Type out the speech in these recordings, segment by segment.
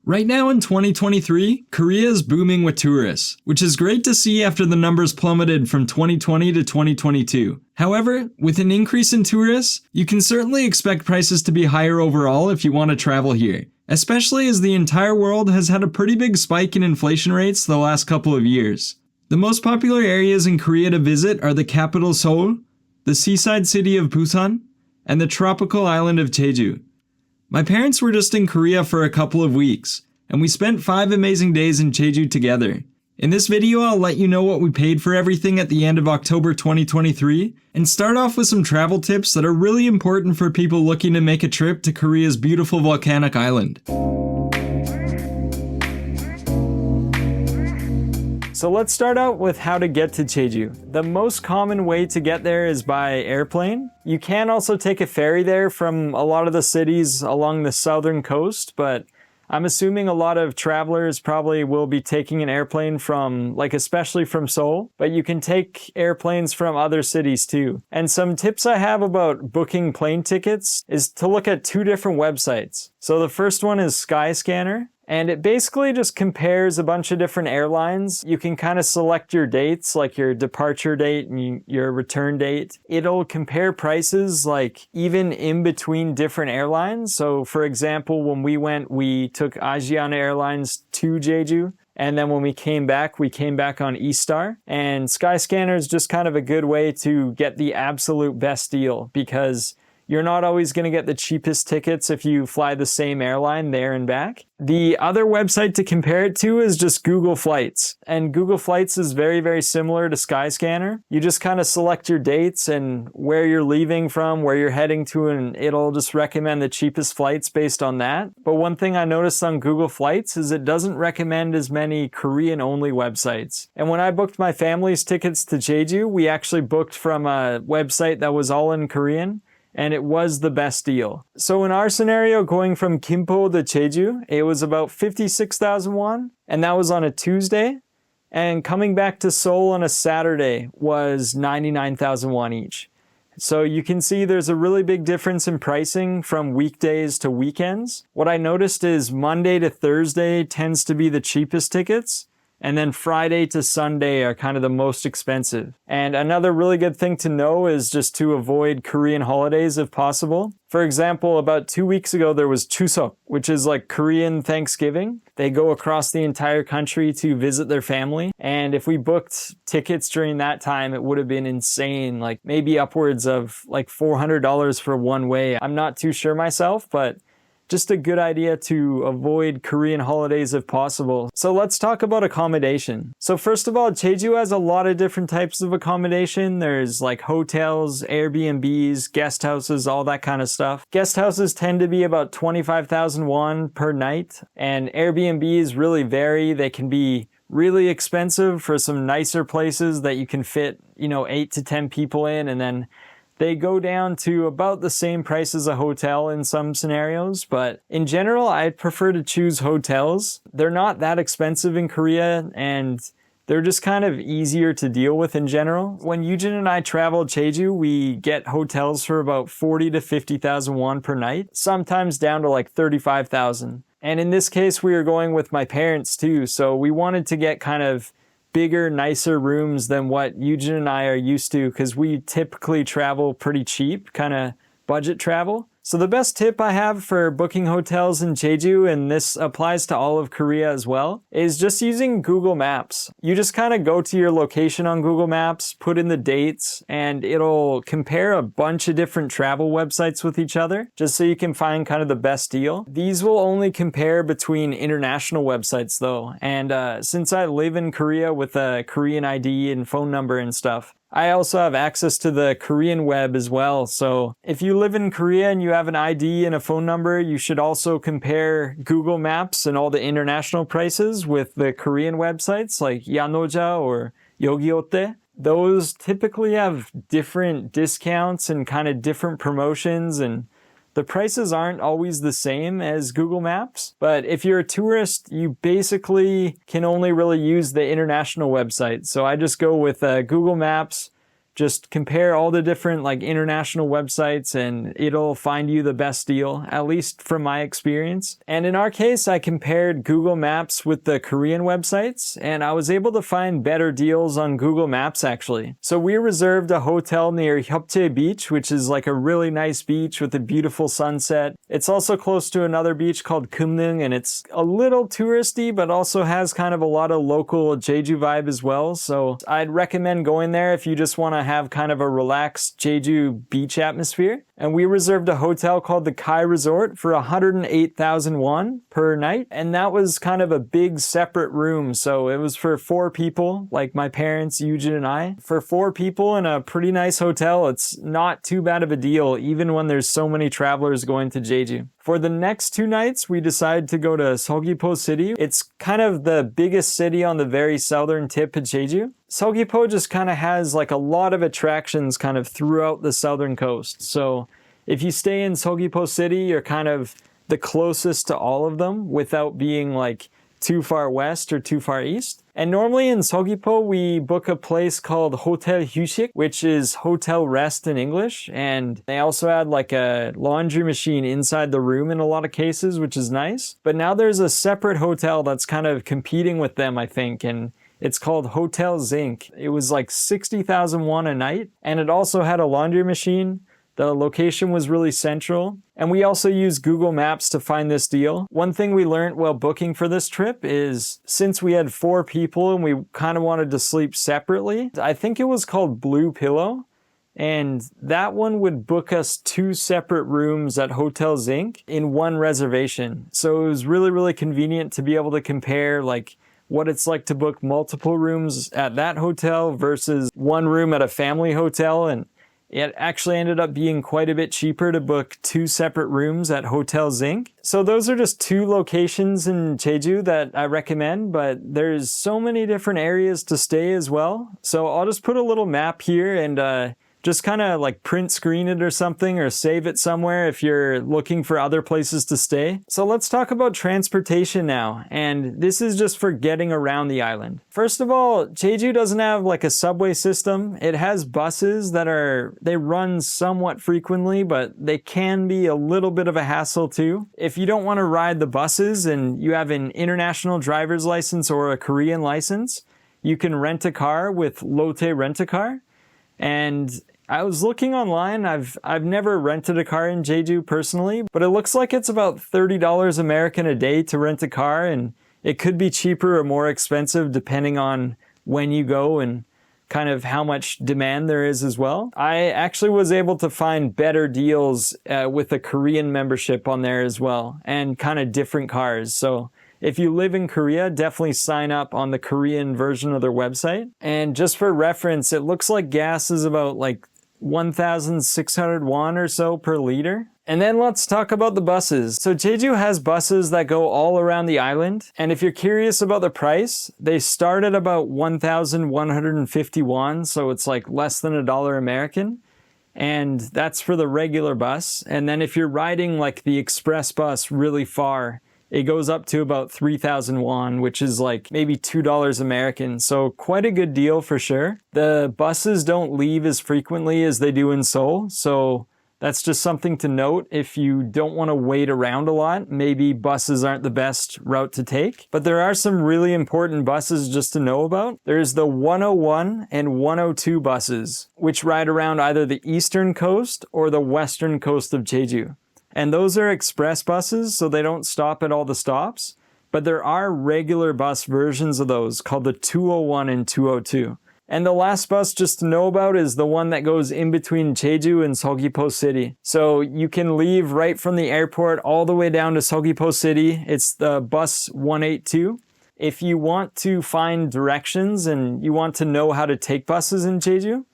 Right now in 2023, Korea is booming with tourists, which is great to see after the numbers plummeted from 2020 to 2022. However, with an increase in tourists, you can certainly expect prices to be higher overall if you want to travel here, especially as the entire world has had a pretty big spike in inflation rates the last couple of years. The most popular areas in Korea to visit are the capital Seoul, the seaside city of Busan, and the tropical island of Jeju. My parents were just in Korea for a couple of weeks, and we spent 5 amazing days in Jeju together. In this video, I'll let you know what we paid for everything at the end of October 2023, and start off with some travel tips that are really important for people looking to make a trip to Korea's beautiful volcanic island. So let's start out with how to get to Jeju. The most common way to get there is by airplane. You can also take a ferry there from a lot of the cities along the southern coast, but I'm assuming a lot of travelers probably will be taking an airplane from, especially from Seoul, but you can take airplanes from other cities too. And some tips I have about booking plane tickets is to look at 2 different websites. So the first one is Skyscanner. And it basically just compares a bunch of different airlines. You can kind of select your dates, like your departure date and your return date. It'll compare prices even in between different airlines. So for example, when we went, we took Asiana Airlines to Jeju. And then when we came back on E-Star. And Skyscanner is just kind of a good way to get the absolute best deal, because you're not always going to get the cheapest tickets if you fly the same airline there and back. The other website to compare it to is just Google Flights. And Google Flights is very, very similar to Skyscanner. You just kind of select your dates and where you're leaving from, where you're heading to, and it'll just recommend the cheapest flights based on that. But one thing I noticed on Google Flights is it doesn't recommend as many Korean-only websites. And when I booked my family's tickets to Jeju, we actually booked from a website that was all in Korean, and it was the best deal. So in our scenario, going from Gimpo to Jeju, it was about 56,000 won, and that was on a Tuesday. And coming back to Seoul on a Saturday was 99,000 won each. So you can see there's a really big difference in pricing from weekdays to weekends. What I noticed is Monday to Thursday tends to be the cheapest tickets, and then Friday to Sunday are kind of the most expensive. And another really good thing to know is just to avoid Korean holidays if possible. For example, about 2 weeks ago, there was Chuseok, which is like Korean Thanksgiving. They go across the entire country to visit their family. And if we booked tickets during that time, it would have been insane, maybe upwards of $400 for one way. I'm not too sure myself, but just a good idea to avoid Korean holidays if possible. So let's talk about accommodation. So first of all, Jeju has a lot of different types of accommodation. There's hotels, Airbnbs, guest houses, all that kind of stuff. Guest houses tend to be about 25,000 won per night, and Airbnbs really vary. They can be really expensive for some nicer places that you can fit, 8 to 10 people in, and then they go down to about the same price as a hotel in some scenarios, but in general, I prefer to choose hotels. They're not that expensive in Korea, and they're just kind of easier to deal with in general. When Yujin and I traveled Jeju, we get hotels for about 40 to 50,000 won per night, sometimes down to 35,000. And in this case, we were going with my parents too, so we wanted to get kind of bigger, nicer rooms than what Yujin and I are used to, because we typically travel pretty cheap, kind of budget travel. So the best tip I have for booking hotels in Jeju, and this applies to all of Korea as well, is just using Google Maps. You just kind of go to your location on Google Maps, put in the dates, and it'll compare a bunch of different travel websites with each other, just so you can find kind of the best deal. These will only compare between international websites though, and since I live in Korea with a Korean ID and phone number and stuff, I also have access to the Korean web as well. So if you live in Korea and you have an ID and a phone number, you should also compare Google Maps and all the international prices with the Korean websites like Yanoja or Yogiote. Those typically have different discounts and kind of different promotions, and the prices aren't always the same as Google Maps, but if you're a tourist, you basically can only really use the international website. So I just go with Google Maps, Just compare all the different like international websites and it'll find you the best deal, at least from my experience. And in our case, I compared Google Maps with the Korean websites and I was able to find better deals on Google Maps actually. So we reserved a hotel near Hyopje Beach, which is like a really nice beach with a beautiful sunset. It's also close to another beach called Kumnung and it's a little touristy, but also has kind of a lot of local Jeju vibe as well. So I'd recommend going there if you just want to have kind of a relaxed Jeju beach atmosphere. And we reserved a hotel called the Kai Resort for 108,000 won per night. And that was kind of a big separate room. So it was for 4 people, like my parents, Eugene and I. For 4 people in a pretty nice hotel, it's not too bad of a deal, even when there's so many travelers going to Jeju. For the next 2 nights, we decided to go to Seogwipo City. It's kind of the biggest city on the very southern tip of Jeju. Seogwipo just kind of has like a lot of attractions kind of throughout the southern coast. So if you stay in Seogwipo City, you're kind of the closest to all of them without being like too far west or too far east. And normally in Seogwipo, we book a place called Hotel Hyusik, which is hotel rest in English. And they also had like a laundry machine inside the room in a lot of cases, which is nice. But now there's a separate hotel that's kind of competing with them, I think. And it's called Hotel Zinc. It was like 60,000 won a night. And it also had a laundry machine. The location was really central. And we also used Google Maps to find this deal. One thing we learned while booking for this trip is since we had 4 people and we kind of wanted to sleep separately, I think it was called Blue Pillow. And that one would book us 2 separate rooms at Hotel Zinc in one reservation. So it was really, really convenient to be able to compare like what it's like to book multiple rooms at that hotel versus one room at a family hotel. And it actually ended up being quite a bit cheaper to book 2 separate rooms at Hotel Zinc. So those are just 2 locations in Jeju that I recommend, but there's so many different areas to stay as well. So I'll just put a little map here and just kind of like print screen it or something or save it somewhere if you're looking for other places to stay. So let's talk about transportation now. And this is just for getting around the island. First of all, Jeju doesn't have like a subway system. It has buses they run somewhat frequently, but they can be a little bit of a hassle too. If you don't want to ride the buses and you have an international driver's license or a Korean license, you can rent a car with Lotte Rent-A-Car. And I was looking online. I've never rented a car in Jeju personally, but it looks like it's about $30 American a day to rent a car, and it could be cheaper or more expensive depending on when you go and kind of how much demand there is as well. I actually was able to find better deals with a Korean membership on there as well, and kind of different cars. So if you live in Korea, definitely sign up on the Korean version of their website. And just for reference, it looks like gas is about like 1,600 won or so per liter. And then let's talk about the buses. So Jeju has buses that go all around the island. And if you're curious about the price, they start at about 1,150 won. So it's like less than $1 American. And that's for the regular bus. And then if you're riding like the express bus really far, it goes up to about 3,000 won, which is like maybe $2 American. So quite a good deal for sure. The buses don't leave as frequently as they do in Seoul. So that's just something to note. If you don't want to wait around a lot, maybe buses aren't the best route to take. But there are some really important buses just to know about. There's the 101 and 102 buses, which ride around either the eastern coast or the western coast of Jeju. And those are express buses, so they don't stop at all the stops. But there are regular bus versions of those called the 201 and 202. And the last bus just to know about is the one that goes in between Jeju and Seogwipo City. So you can leave right from the airport all the way down to Seogwipo City. It's the bus 182. If you want to find directions and you want to know how to take buses in Jeju,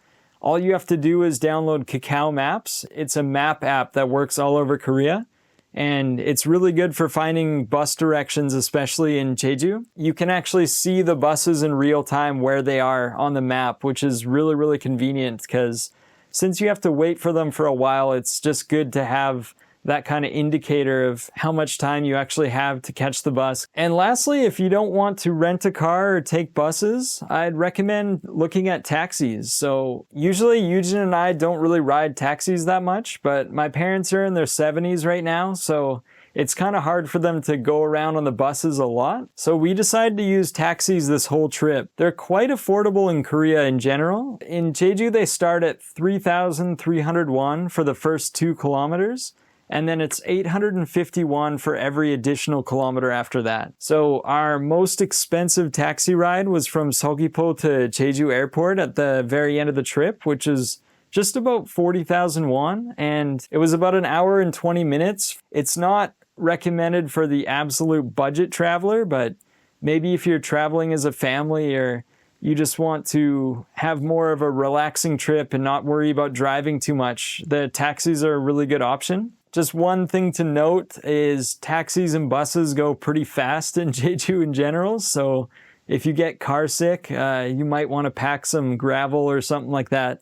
all you have to do is download Kakao Maps. It's a map app that works all over Korea. And it's really good for finding bus directions, especially in Jeju. You can actually see the buses in real time where they are on the map, which is really, really convenient because since you have to wait for them for a while, it's just good to have that kind of indicator of how much time you actually have to catch the bus. And lastly, if you don't want to rent a car or take buses, I'd recommend looking at taxis. So usually Eugen and I don't really ride taxis that much, but my parents are in their 70s right now, so it's kind of hard for them to go around on the buses a lot. So we decided to use taxis this whole trip. They're quite affordable in Korea in general. In Jeju, they start at 3,300 won for the first 2 kilometers. And then it's 851 for every additional kilometer after that. So our most expensive taxi ride was from Seogwipo to Jeju Airport at the very end of the trip, which is just about 40,000 won. And it was about an hour and 20 minutes. It's not recommended for the absolute budget traveler, but maybe if you're traveling as a family or you just want to have more of a relaxing trip and not worry about driving too much, the taxis are a really good option. Just one thing to note is taxis and buses go pretty fast in Jeju in general, so if you get car sick, you might want to pack some gravel or something like that.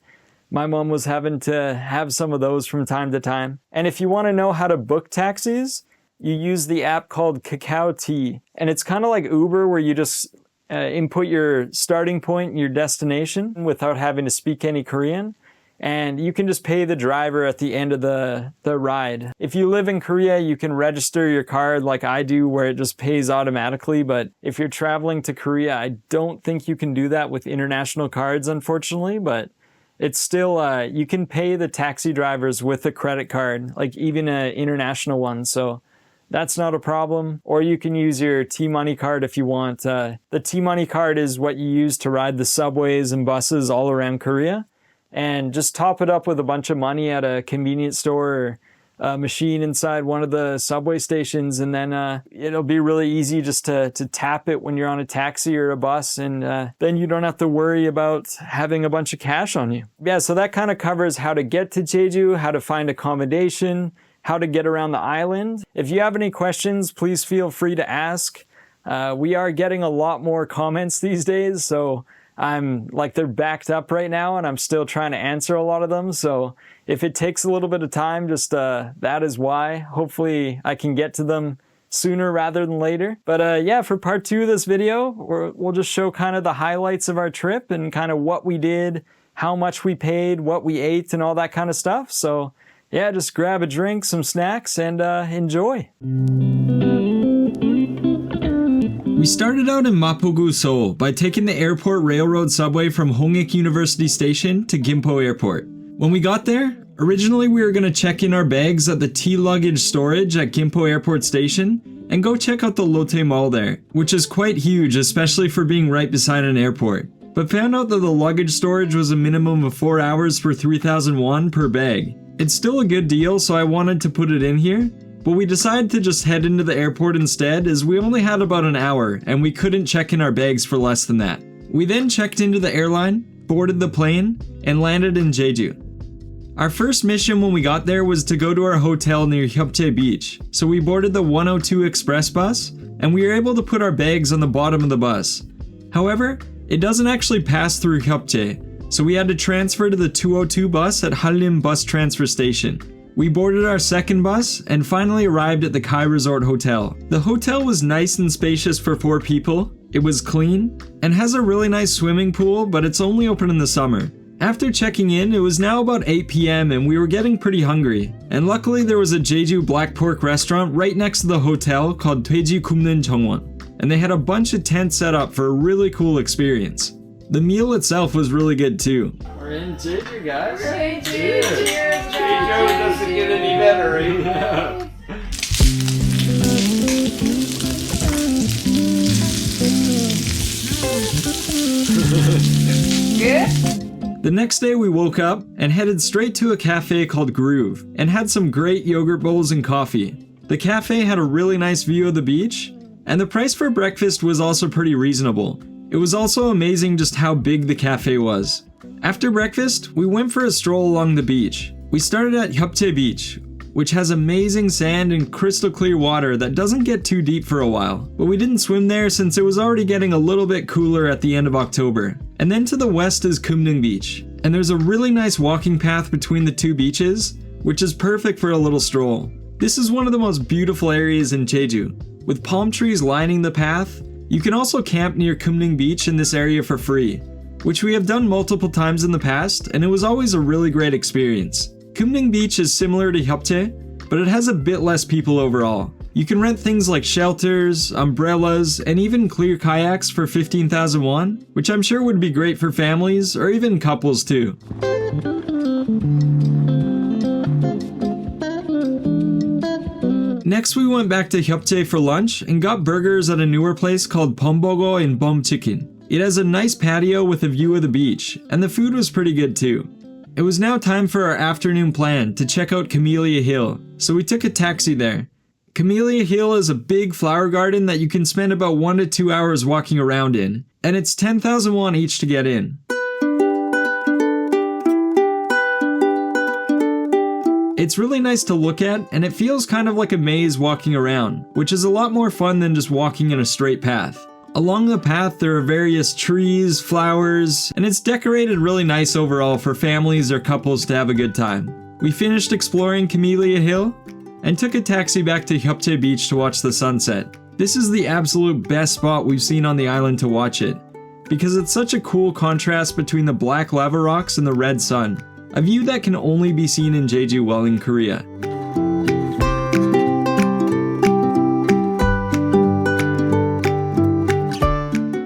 My mom was having to have some of those from time to time. And if you want to know how to book taxis, you use the app called Kakao T. And it's kind of like Uber, where you just input your starting point and your destination without having to speak any Korean. And you can just pay the driver at the end of the ride. If you live in Korea, you can register your card like I do, where it just pays automatically. But if you're traveling to Korea, I don't think you can do that with international cards, unfortunately. But it's still, you can pay the taxi drivers with a credit card, like even an international one. So that's not a problem. Or you can use your T-Money card if you want. The T-Money card is what you use to ride the subways and buses all around Korea. And just top it up with a bunch of money at a convenience store or a machine inside one of the subway stations, and then it'll be really easy just to tap it when you're on a taxi or a bus, and then you don't have to worry about having a bunch of cash on you. Yeah, so that kind of covers how to get to Jeju, how to find accommodation, how to get around the island. If you have any questions, please feel free to ask. We are getting a lot more comments these days, so they're backed up right now, and I'm still trying to answer a lot of them. So if it takes a little bit of time, just that is why. Hopefully I can get to them sooner rather than later. But yeah, for part 2 of this video, we'll just show kind of the highlights of our trip and kind of what we did, how much we paid, what we ate, and all that kind of stuff. So yeah, just grab a drink, some snacks, and enjoy. We started out in Mapogu, Seoul by taking the airport railroad subway from Hongik University Station to Gimpo Airport. When we got there, originally we were going to check in our bags at the T-luggage storage at Gimpo Airport Station and go check out the Lotte Mall there, which is quite huge, especially for being right beside an airport. But found out that the luggage storage was a minimum of 4 hours for 3,000 won per bag. It's still a good deal, so I wanted to put it in here. But we decided to just head into the airport instead, as we only had about an hour and we couldn't check in our bags for less than that. We then checked into the airline, boarded the plane, and landed in Jeju. Our first mission when we got there was to go to our hotel near Hyopje Beach, so we boarded the 102 express bus, and we were able to put our bags on the bottom of the bus. However, it doesn't actually pass through Hyopje, so we had to transfer to the 202 bus at Halllim Bus Transfer Station. We boarded our second bus and finally arrived at the Kai Resort Hotel. The hotel was nice and spacious for 4 people, it was clean, and has a really nice swimming pool, but it's only open in the summer. After checking in, it was now about 8 p.m. and we were getting pretty hungry, and luckily there was a Jeju black pork restaurant right next to the hotel called Jeju Gumneun Jeongwon, and they had a bunch of tents set up for a really cool experience. The meal itself was really good too. We're in Jeju, guys. We're in Jeju. Cheers, guys. Jeju doesn't get any better, right? Good? The next day we woke up and headed straight to a cafe called Groove and had some great yogurt bowls and coffee. The cafe had a really nice view of the beach, and the price for breakfast was also pretty reasonable. It was also amazing just how big the cafe was. After breakfast, we went for a stroll along the beach. We started at Hyopje Beach, which has amazing sand and crystal clear water that doesn't get too deep for a while, but we didn't swim there since it was already getting a little bit cooler at the end of October. And then to the west is Gumneung Beach, and there's a really nice walking path between the 2 beaches, which is perfect for a little stroll. This is one of the most beautiful areas in Jeju. With palm trees lining the path, you can also camp near Kumning Beach in this area for free, which we have done multiple times in the past, and it was always a really great experience. Kumning Beach is similar to Hyopdae, but it has a bit less people overall. You can rent things like shelters, umbrellas, and even clear kayaks for 15,000 won, which I'm sure would be great for families or even couples too. Next we went back to Hyopdae for lunch and got burgers at a newer place called Bombogo in Bom Chicken. It has a nice patio with a view of the beach, and the food was pretty good too. It was now time for our afternoon plan to check out Camellia Hill, so we took a taxi there. Camellia Hill is a big flower garden that you can spend about 1 to 2 hours walking around in, and it's 10,000 won each to get in. It's really nice to look at, and it feels kind of like a maze walking around, which is a lot more fun than just walking in a straight path. Along the path there are various trees, flowers, and it's decorated really nice overall for families or couples to have a good time. We finished exploring Camellia Hill and took a taxi back to Hyopdae Beach to watch the sunset. This is the absolute best spot we've seen on the island to watch it, because it's such a cool contrast between the black lava rocks and the red sun, a view that can only be seen in Jeju while in Korea.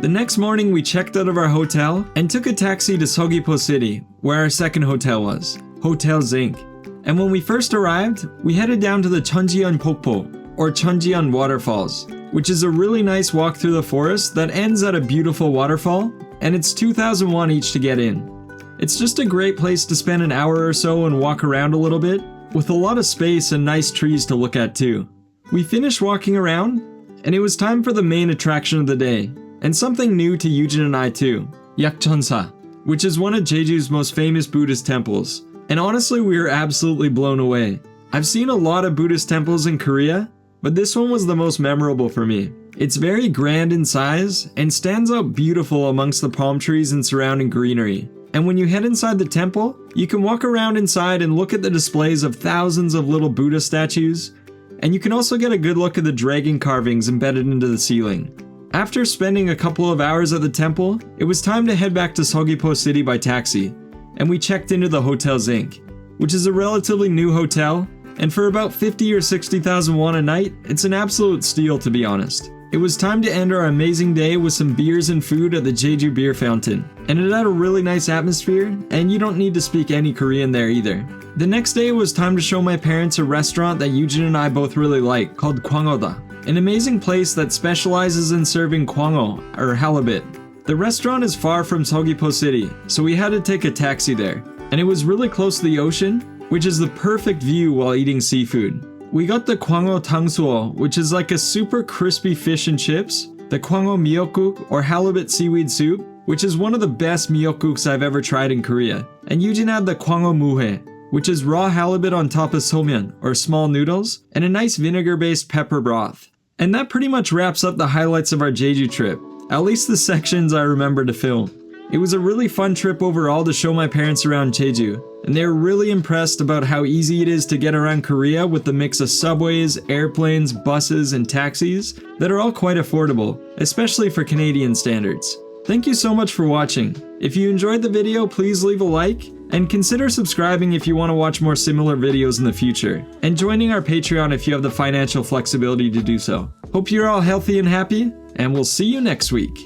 The next morning we checked out of our hotel and took a taxi to Seogwipo City, where our second hotel was, Hotel Zinc. And when we first arrived, we headed down to the Cheonjeon Pokpo, or Cheonjeon Waterfalls, which is a really nice walk through the forest that ends at a beautiful waterfall, and it's 2,000 won each to get in. It's just a great place to spend an hour or so and walk around a little bit, with a lot of space and nice trees to look at too. We finished walking around, and it was time for the main attraction of the day, and something new to Yujin and I too, Yakcheonsa, which is one of Jeju's most famous Buddhist temples. And honestly, we were absolutely blown away. I've seen a lot of Buddhist temples in Korea, but this one was the most memorable for me. It's very grand in size and stands out beautiful amongst the palm trees and surrounding greenery. And when you head inside the temple, you can walk around inside and look at the displays of thousands of little Buddha statues, and you can also get a good look at the dragon carvings embedded into the ceiling. After spending a couple of hours at the temple, it was time to head back to Seogwipo City by taxi, and we checked into the Hotel Zinc, which is a relatively new hotel, and for about 50 or 60,000 won a night, it's an absolute steal to be honest. It was time to end our amazing day with some beers and food at the Jeju Beer Fountain, and it had a really nice atmosphere, and you don't need to speak any Korean there either. The next day it was time to show my parents a restaurant that Yujin and I both really like, called Kwangoda, an amazing place that specializes in serving kwango, or halibut. The restaurant is far from Seogwipo City, so we had to take a taxi there, and it was really close to the ocean, which is the perfect view while eating seafood. We got the kwango tangsuo, which is like a super crispy fish and chips, the kwango miyeokguk, or halibut seaweed soup, which is one of the best miyeokguks I've ever tried in Korea, and Yujin had the kwango muhae, which is raw halibut on top of somyeon, or small noodles, and a nice vinegar-based pepper broth. And that pretty much wraps up the highlights of our Jeju trip. At least the sections I remember to film. It was a really fun trip overall to show my parents around Jeju, and they were really impressed about how easy it is to get around Korea with the mix of subways, airplanes, buses, and taxis that are all quite affordable, especially for Canadian standards. Thank you so much for watching. If you enjoyed the video, please leave a like, and consider subscribing if you want to watch more similar videos in the future, and joining our Patreon if you have the financial flexibility to do so. Hope you're all healthy and happy, and we'll see you next week.